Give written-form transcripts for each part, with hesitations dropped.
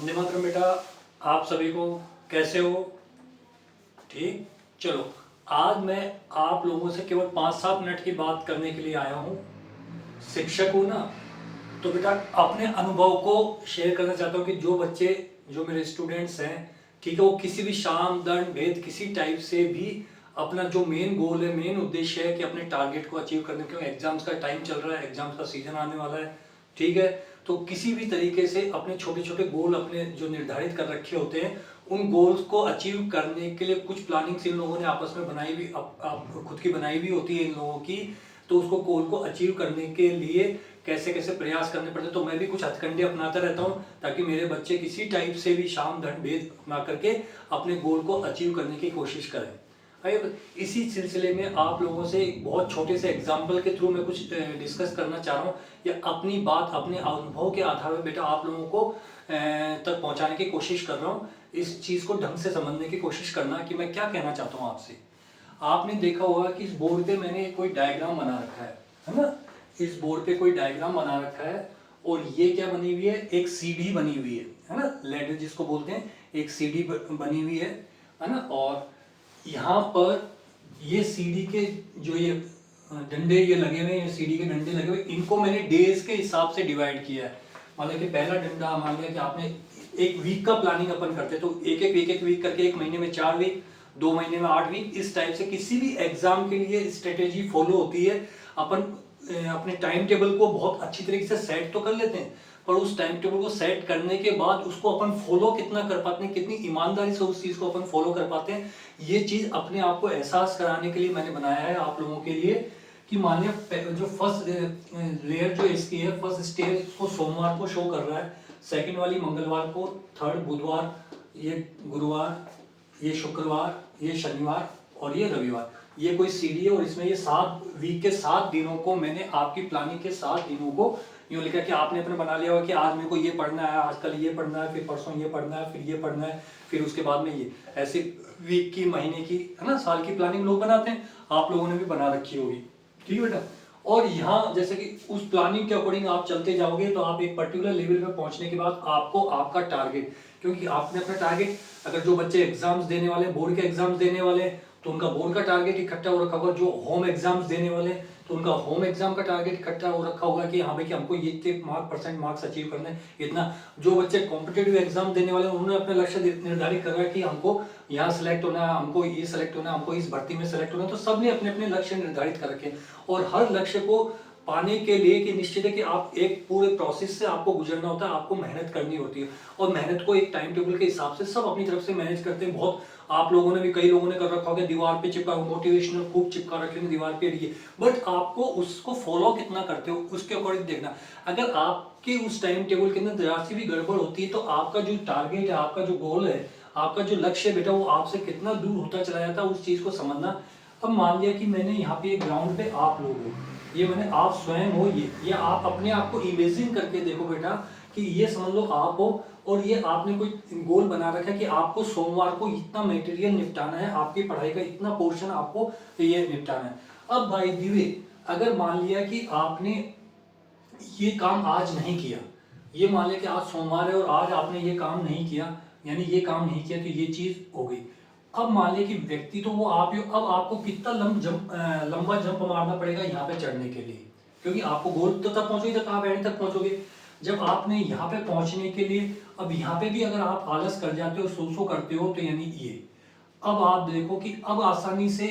वंदे मातरम बेटा। आप सभी को कैसे हो? ठीक। चलो, आज मैं आप लोगों से केवल 5-7 मिनट की बात करने के लिए आया हूँ। शिक्षक हूँ ना, तो बेटा अपने अनुभव को शेयर करना चाहता हूँ कि जो बच्चे, जो मेरे स्टूडेंट्स हैं, ठीक है, वो किसी भी साम दंड भेद किसी टाइप से भी अपना जो मेन गोल है, मेन उद्देश्य है कि अपने टारगेट को अचीव करने, क्योंकि एग्जाम्स का टाइम चल रहा है, एग्जाम्स का सीजन आने वाला है, ठीक है। तो किसी भी तरीके से अपने छोटे छोटे गोल अपने जो निर्धारित कर रखे होते हैं, उन गोल्स को अचीव करने के लिए कुछ प्लानिंग्स इन लोगों ने आपस में बनाई भी, खुद की बनाई भी होती है इन लोगों की। तो उसको गोल को अचीव करने के लिए कैसे कैसे प्रयास करने पड़ते, तो मैं भी कुछ हथकंडे अपनाता रहता हूँ ताकि मेरे बच्चे किसी टाइप से भी साम दंड भेद अपना करके अपने गोल को अचीव करने की कोशिश करें। इसी सिलसिले में आप लोगों से एक बहुत छोटे से एग्जाम्पल के थ्रू मैं कुछ डिस्कस करना चाह रहा हूँ, या अपनी बात अपने अनुभव के आधार पर बेटा आप लोगों को तक पहुंचाने की कोशिश कर रहा हूँ। इस चीज़ को ढंग से समझने की कोशिश करना कि मैं क्या कहना चाहता हूँ आपसे। आपने देखा होगा कि इस बोर्ड पे मैंने कोई डायग्राम बना रखा है ना। इस बोर्ड पे कोई डायग्राम बना रखा है, और ये क्या बनी हुई है, एक सीढ़ी बनी हुई है ना, लैडर जिसको बोलते हैं, एक सीढ़ी बनी हुई है ना। और यहाँ पर ये सीढ़ी के जो ये डंडे ये लगे हुए हैं, सीढ़ी के डंडे लगे हुए, इनको मैंने डेज के हिसाब से डिवाइड किया है। मान लिया कि पहला डंडा, मान लिया कि आपने एक वीक का प्लानिंग अपन करते तो एक वीक करके, एक महीने में 4 वीक, 2 महीने में 8 वीक, इस टाइप से किसी भी एग्जाम के लिए स्ट्रेटेजी फॉलो होती है। अपन अपने टाइम टेबल को बहुत अच्छी तरीके से सेट तो कर लेते हैं, पर उस टाइम टेबल को सेट करने के बाद उसको अपन फॉलो कितना कर पाते हैं, कितनी ईमानदारी से उस चीज को अपन फॉलो कर पाते हैं, ये चीज अपने आप को एहसास कराने के लिए मैंने बनाया है आप लोगों के लिए। कि मान लिया जो फर्स्ट लेयर जो इसकी है, फर्स्ट स्टेज को सोमवार को शो कर रहा है, सेकंड वाली मंगलवार को, थर्ड बुधवार, ये गुरुवार, ये शुक्रवार, ये शनिवार और ये रविवार, ये कोई सीढ़ी है। और इसमें ये 7 वीक के 7 दिनों को मैंने आपकी प्लानिंग के 7 दिनों को यूँ लिखा कि आपने अपने बना लिया होगा कि आज मेरे को ये पढ़ना है, आज कल ये पढ़ना है, फिर परसों ये पढ़ना है, फिर ये पढ़ना है, फिर उसके बाद में ये, ऐसे वीक की, महीने की, है ना, साल की प्लानिंग लोग बनाते हैं, आप लोगों ने भी बना रखी होगी, ठीक है बेटा। और यहाँ जैसे कि उस प्लानिंग के अकॉर्डिंग आप चलते जाओगे तो आप एक पर्टिकुलर लेवल पे पहुंचने के बाद आपको आपका टारगेट, क्योंकि आपने अपना टारगेट, अगर जो बच्चे एग्जाम्स देने वाले, बोर्ड के एग्जाम्स देने वाले, तो उनका बोर्ड का टारगेट इकट्ठा हो रखा होगा। जो होम एग्जाम्स देने वाले, तो उनका होम एग्जाम का टारगेट इकट्ठा हो रखा होगा कि हाँ भाई कि हमको ये इतने परसेंट मार्क्स अचीव करने हैं, इतना। जो बच्चे कॉम्पिटेटिव एग्जाम देने वाले, उन्होंने अपना लक्ष्य निर्धारित कर रहा है कि हमको यहाँ सेलेक्ट होना है, हमको ये सेलेक्ट होना है, हमको इस भर्ती में सेलेक्ट होना है। तो सबने अपने अपने लक्ष्य निर्धारित कर रखे हैं, और हर लक्ष्य को पाने के लिए कि निश्चित है कि आप एक पूरे प्रोसेस से आपको गुजरना होता है, आपको मेहनत करनी होती है, और मेहनत को एक टाइम टेबल के हिसाब से सब अपनी तरफ से मैनेज करते हैं। बहुत आप लोगों ने भी, कई लोगों ने कर रखा होगा, दीवार पे चिपका, मोटिवेशनल खूब चिपका रखे होंगे दीवार पे ये, बट आपको उसको फॉलो कितना करते हो उसके अकॉर्डिंग देखना। अगर आपके उस टाइम टेबल के अंदर जरा सी भी गड़बड़ होती है, तो आपका जो टारगेट है, आपका जो गोल है, आपका जो लक्ष्य है बेटा, वो आपसे कितना दूर होता चला जाता है, उस चीज को समझना। अब मान लिया कि मैंने यहाँ पे एक ग्राउंड पे आप लोग हो, ये मैंने आप स्वयं हो, ये आप अपने आप को इमेजिन करके देखो बेटा, कि ये समझ लो आप हो, और ये आपने कोई गोल बना रखा है कि आपको सोमवार को इतना मटेरियल निपटाना है, आपकी पढ़ाई का इतना पोर्शन आपको ये निपटाना है। अब बाय द वे, अगर मान लिया कि आपने ये काम आज नहीं किया, ये मान लिया कि आज सोमवार है और आज आपने ये काम नहीं किया, यानी ये काम नहीं किया, तो ये चीज हो गई। अब मान लिया कि व्यक्ति तो वो आप ही हो, अब आपको कितना लंबा जंप मारना पड़ेगा यहाँ पे चढ़ने के लिए, क्योंकि आपको गोल तो तब पहुंचोगे जब आप एंड तक पहुंचोगे। जब आपने यहाँ पे पहुंचने के लिए, अब यहाँ पे भी अगर आप आलस कर जाते हो, सो करते हो, तो यानी ये, अब आप देखो कि अब आसानी से,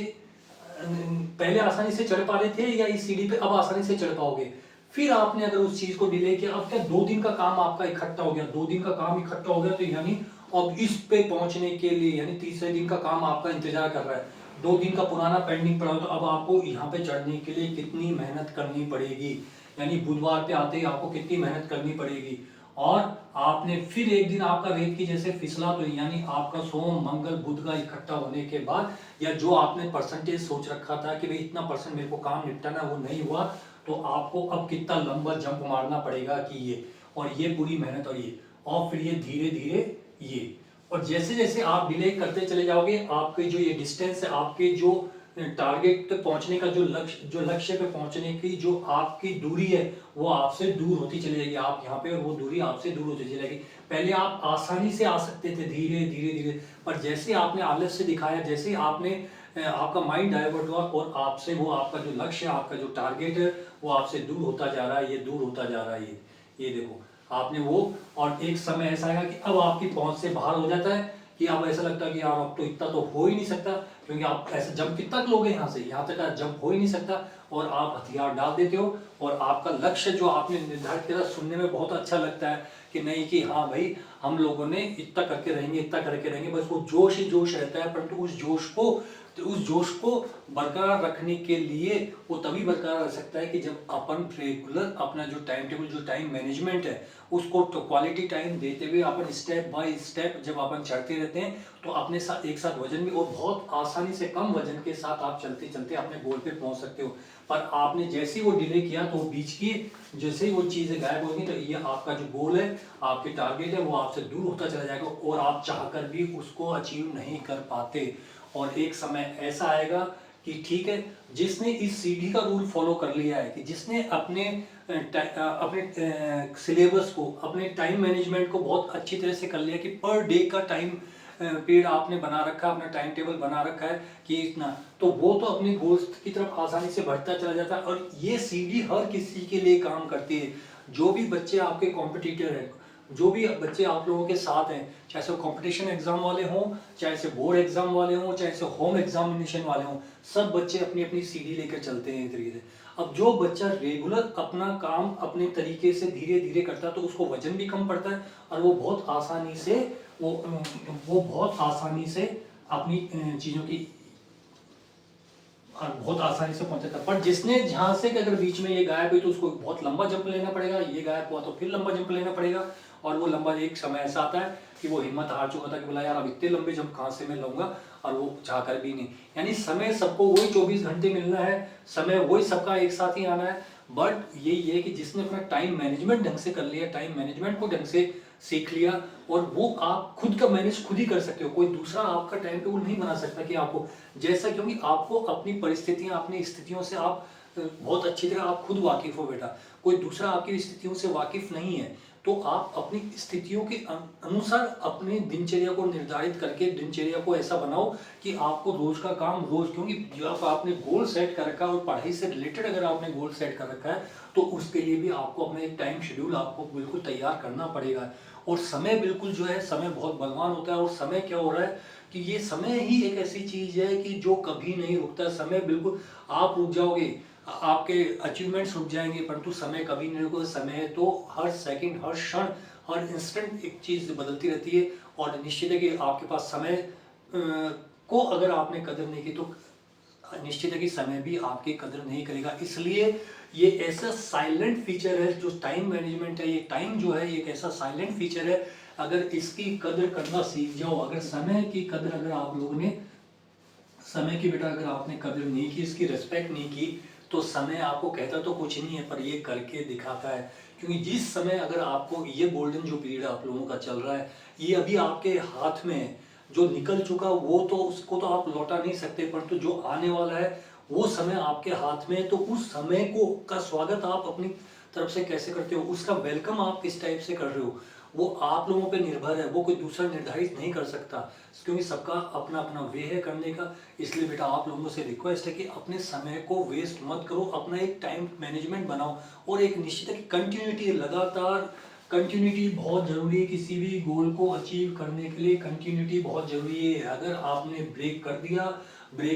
पहले आसानी से चढ़ पा रहे थे या इस सीढ़ी पे अब आसानी से चढ़ पाओगे। फिर आपने अगर उस चीज को डिले किया, अब क्या 2 दिन का काम आपका इकट्ठा हो गया, 2 दिन का काम इकट्ठा हो गया, तो यानी अब इस पे पहुंचने के लिए यानी तीसरे दिन का काम आपका इंतजार कर रहा है। 2 दिन का पुराना पेंडिंग पड़ा हो, तो अब आपको यहाँ पे चढ़ने के लिए कितनी मेहनत करनी पड़ेगी, यानी बुधवार पे आते ही आपको कितनी मेहनत करनी पड़ेगी। और आपने फिर एक दिन आपका रेत की जैसे फिसला, तो यानी आपका सोम मंगल बुध का इकट्ठा होने के बाद, या जो आपने परसेंटेज सोच रखा था कि भाई इतना परसेंट मेरे को काम निपटाना, वो नहीं हुआ, तो आपको अब कितना लंबा जंप मारना पड़ेगा कि ये, और ये पूरी मेहनत, और फिर ये धीरे धीरे ये, और जैसे जैसे आप डिले करते चले जाओगे, आपके जो ये डिस्टेंस है, आपके जो टारगेट पे पहुंचने का जो लक्ष्य पे पहुंचने की जो आपकी दूरी है वो आपसे दूर होती चली जाएगी। आप यहाँ पे और वो दूरी आपसे दूर होती चली जाएगी। पहले आप आसानी से आ सकते थे, धीरे धीरे धीरे, पर जैसे आपने आलस से दिखाया, जैसे आपने आपका माइंड डाइवर्ट हुआ और आपसे वो आपका जो लक्ष्य है, आपका जो टारगेट है वो आपसे दूर होता जा रहा है, ये दूर होता जा रहा है। ये देखो आपने वो, और एक समय ऐसा आएगा कि अब आपकी पहुंच से बाहर हो जाता है, कि अब ऐसा लगता है कि यार अब तो इतना तो हो ही नहीं सकता, क्योंकि आप ऐसे जंप कितना तक लोगे यहाँ से, यहाँ तक जंप हो ही नहीं सकता, और आप हथियार डाल देते हो। और आपका लक्ष्य जो आपने निर्धारित किया, सुनने में बहुत अच्छा लगता है कि नहीं कि हाँ भाई हम लोगों ने इतना करके रहेंगे, इतना करके रहेंगे, बस वो जोश ही जोश रहता है। परंतु उस जोश को बरकरार रखने के लिए वो तभी बरकरार रह सकता है कि जब अपन रेगुलर अपना जो टाइम टेबल, जो टाइम मैनेजमेंट है, उसको तो क्वालिटी टाइम देते हुए अपन स्टेप बाय स्टेप जब अपन चढ़ते रहते हैं, तो अपने साथ एक साथ वजन भी, और बहुत आसानी से कम वजन के साथ आप चलते चलते अपने गोल पे पहुंच सकते हो। पर आपने जैसे ही वो डिले किया तो बीच की जैसे ही वो चीजें गायब होगी, तो ये आपका जो गोल है, आपके टारगेट है, वो आपसे दूर होता चला जाएगा और आप चाहकर भी उसको अचीव नहीं कर पाते। और एक समय ऐसा आएगा कि ठीक है, जिसने इस सीढ़ी का रूल फॉलो कर लिया है, कि जिसने अपने सिलेबस को, अपने टाइम मैनेजमेंट को बहुत अच्छी तरह से कर लिया, कि पर डे का टाइम पीरियड आपने बना रखा है, अपना टाइम टेबल बना रखा है कि इतना, तो वो तो अपने गोल्स की तरफ आसानी से बढ़ता चला जाता है। और ये सीढ़ी हर किसी के लिए काम करती है। जो भी बच्चे आपके कॉम्पिटिटर हैं, जो भी बच्चे आप लोगों के साथ हैं, चाहे से कंपटीशन एग्जाम वाले हों, चाहे से बोर्ड एग्जाम वाले हों, चाहे से होम एग्जामिनेशन वाले हों, सब बच्चे अपनी अपनी सीढ़ी लेकर चलते हैं तरीके से। अब जो बच्चा रेगुलर अपना काम अपने तरीके से धीरे धीरे करता है, तो उसको वजन भी कम पड़ता है और वो बहुत आसानी से अपनी चीज़ों की बहुत आसानी से पहुंचा था। पर जिसने जहां से अगर बीच में ये गायब हुई, तो उसको बहुत लंबा जंप लेना पड़ेगा, ये गायब हुआ तो फिर लंबा जंप लेना पड़ेगा, और वो लंबा एक समय ऐसा आता है कि वो हिम्मत हार चुका था कि बोला यार अब इतने लंबे जंप कहाँ से मैं लूंगा, और वो चाहकर भी नहीं। यानी समय सबको वही 24 घंटे मिलना है, समय वही सबका एक साथ ही आना है, बट यही है कि जिसने अपना टाइम मैनेजमेंट ढंग से कर लिया, टाइम मैनेजमेंट को ढंग से सीख लिया, और वो आप खुद का मैनेज खुद ही कर सकते हो, कोई दूसरा आपका टाइम टेबल नहीं बना सकता कि आपको जैसा, क्योंकि आपको अपनी परिस्थितियां, अपनी स्थितियों से आप बहुत अच्छी तरह आप खुद वाकिफ हो बेटा, कोई दूसरा आपकी स्थितियों से वाकिफ नहीं है। तो आप अपनी स्थितियों के अनुसार अपनी दिनचर्या को निर्धारित करके दिनचर्या को ऐसा बनाओ कि आपको रोज का काम रोज, क्योंकि जब आपने गोल सेट कर रखा है और पढ़ाई से रिलेटेड अगर आपने गोल सेट कर रखा है, तो उसके लिए भी आपको अपना एक टाइम शेड्यूल आपको बिल्कुल तैयार करना पड़ेगा। और समय बिल्कुल जो है, समय बहुत बलवान होता है, और समय क्या हो रहा है कि ये समय ही एक ऐसी चीज है कि जो कभी नहीं रुकता। समय बिल्कुल, आप रुक जाओगे, आपके अचीवमेंट्स रुक जाएंगे, परंतु समय कभी नहीं रुको। समय तो हर सेकंड, हर क्षण, हर इंस्टेंट एक चीज बदलती रहती है, और निश्चित है कि आपके पास समय को अगर आपने कदर नहीं की, तो निश्चित है कि समय भी आपकी कदर नहीं करेगा। इसलिए ये ऐसा साइलेंट फीचर है जो टाइम मैनेजमेंट है, ये टाइम जो है एक ऐसा साइलेंट फीचर है, अगर इसकी कदर करना सीख जाओ, अगर समय की कदर, अगर आप लोगों ने समय की बेटा अगर आपने कदर नहीं की, इसकी रिस्पेक्ट नहीं की, तो समय आपको कहता तो कुछ नहीं है, पर ये करके दिखाता है। क्योंकि जिस समय अगर आपको ये गोल्डन जो पीरियड आप लोगों का चल रहा है, ये अभी आपके हाथ में है, जो निकल चुका वो तो उसको तो आप लौटा नहीं सकते, परंतु जो आने वाला है वो समय आपके हाथ में है। तो उस समय को का स्वागत आप अपनी तरफ से कैसे करते हो, उसका वेलकम आप किस टाइप से कर रहे हो, वो आप लोगों पे निर्भर है, वो कोई दूसरा निर्धारित नहीं कर सकता, क्योंकि सबका अपना अपना वे है करने का। इसलिए बेटा आप लोगों से रिक्वेस्ट है कि अपने समय को वेस्ट मत करो, अपना एक टाइम मैनेजमेंट बनाओ, और एक निश्चित है कि कंटिन्यूटी, लगातार कंटिन्यूटी बहुत जरूरी है किसी भी गोल को अचीव करने के लिए। कंटिन्यूटी बहुत जरूरी है। अगर आपने ब्रेक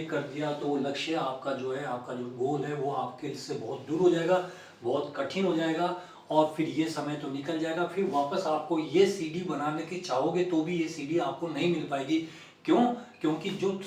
कर दिया तो वो लक्ष्य आपका जो है, आपका जो गोल है, वो आपके से बहुत दूर हो जाएगा, बहुत कठिन हो जाएगा, और फिर ये समय तो निकल जाएगा। फिर वापस आपको ये सीढ़ी बनाने की चाहोगे तो भी ये सीढ़ी आपको नहीं मिल पाएगी। क्यों? क्योंकि जो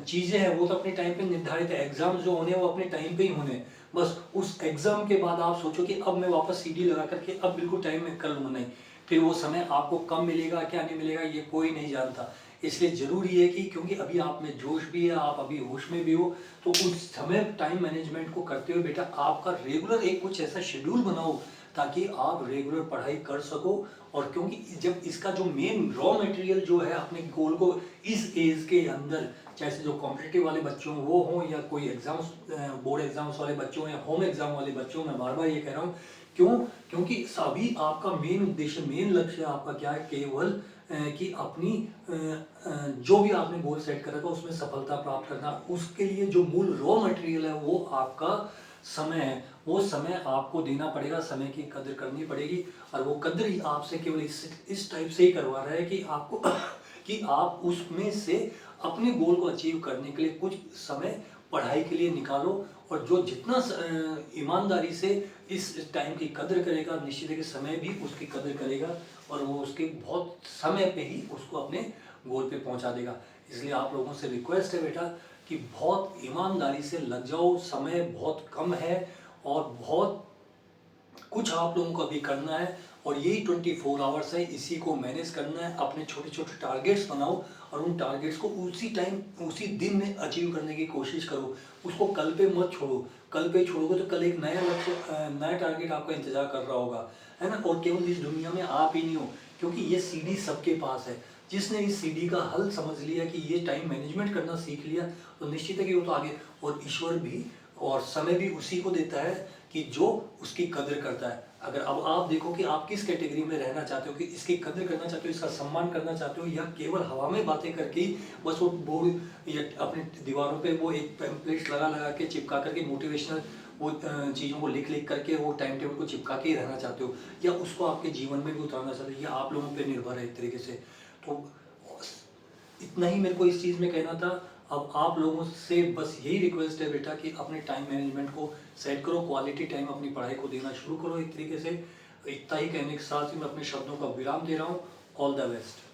चीज़ें हैं वो तो अपने टाइम पे निर्धारित है। एग्जाम जो होने हैं वो अपने टाइम पे ही होने हैं। बस उस एग्जाम के बाद आप सोचो कि अब मैं वापस सीढ़ी लगा करके अब बिल्कुल टाइम में कर लूँगा, नहीं। फिर वो समय आपको कब मिलेगा, क्या नहीं मिलेगा, ये कोई नहीं जानता। इसलिए जरूरी है कि क्योंकि अभी आप में जोश भी है, आप अभी होश में भी हो, तो उस समय टाइम मैनेजमेंट को करते हुए बेटा आपका रेगुलर एक कुछ ऐसा शेड्यूल बनाओ ताकि आप रेगुलर पढ़ाई कर सको। और क्योंकि जब इसका जो मेन रॉ मटेरियल जो है अपने गोल को इस एज के अंदर, चाहे जो कॉम्पिटिटिव वाले बच्चों वो हों या कोई एग्जाम्स बोर्ड एग्जाम्स वाले बच्चों या होम एग्जाम वाले बच्चों, मैं बार बार ये कह रहा हूँ क्यों, क्योंकि सभी आपका मेन उद्देश्य, मेन लक्ष्य आपका क्या है, केवल कि अपनी जो भी आपने गोल सेट करा था उसमें सफलता प्राप्त करना। उसके लिए जो मूल रॉ मटेरियल है वो आपका समय है। वो समय आपको देना पड़ेगा, समय की कदर करनी पड़ेगी। और वो कदर ही आपसे केवल इस टाइप से ही करवा रहा है कि आपको कि आप उसमें से अपने गोल को अचीव करने के लिए कुछ समय पढ़ाई के लिए निकालो। और जो जितना ईमानदारी से इस टाइम की कदर करेगा, निश्चित है कि समय भी उसकी कदर करेगा और वो उसके बहुत समय पे ही उसको अपने गोल पे पहुंचा देगा। इसलिए आप लोगों से रिक्वेस्ट है बेटा कि बहुत ईमानदारी से लग जाओ, समय बहुत कम है और बहुत कुछ आप लोगों को अभी करना है और यही 24 आवर्स है, इसी को मैनेज करना है। अपने छोटे छोटे टारगेट्स बनाओ और उन टारगेट्स को उसी टाइम उसी दिन में अचीव करने की कोशिश करो। उसको कल पे मत छोड़ो, कल पे छोड़ोगे तो कल एक नया लक्ष्य, नया टारगेट आपका इंतजार कर रहा होगा, है ना। और केवल इस दुनिया में आप ही नहीं हो, क्योंकि ये सीढ़ी सबके पास है। जिसने इस सीढ़ी का हल समझ लिया कि ये टाइम मैनेजमेंट करना सीख लिया तो निश्चित है कि वो तो आगे, और ईश्वर भी और समय भी उसी को देता है कि जो उसकी कदर करता है। अगर अब आप देखो कि आप किस कैटेगरी में रहना चाहते हो, कि इसकी कदर करना चाहते हो, इसका सम्मान करना चाहते हो, या केवल हवा में बातें करके ही बस वो बोर्ड या अपने दीवारों पे वो एक पैम्पलेट्स लगा लगा के चिपका करके मोटिवेशनल वो चीज़ों को लिख लिख करके वो टाइम टेबल को चिपका के ही रहना चाहते हो, या उसको आपके जीवन में भी उतारना चाहते हो, ये आप लोगों पर निर्भर है एक तरीके से। तो इतना ही मेरे को इस चीज़ में कहना था। अब आप लोगों से बस यही रिक्वेस्ट है बेटा कि अपने टाइम मैनेजमेंट को सेट करो, क्वालिटी टाइम अपनी पढ़ाई को देना शुरू करो एक तरीके से। इतना ही कहने के साथ ही मैं अपने शब्दों का विराम दे रहा हूँ। All the best.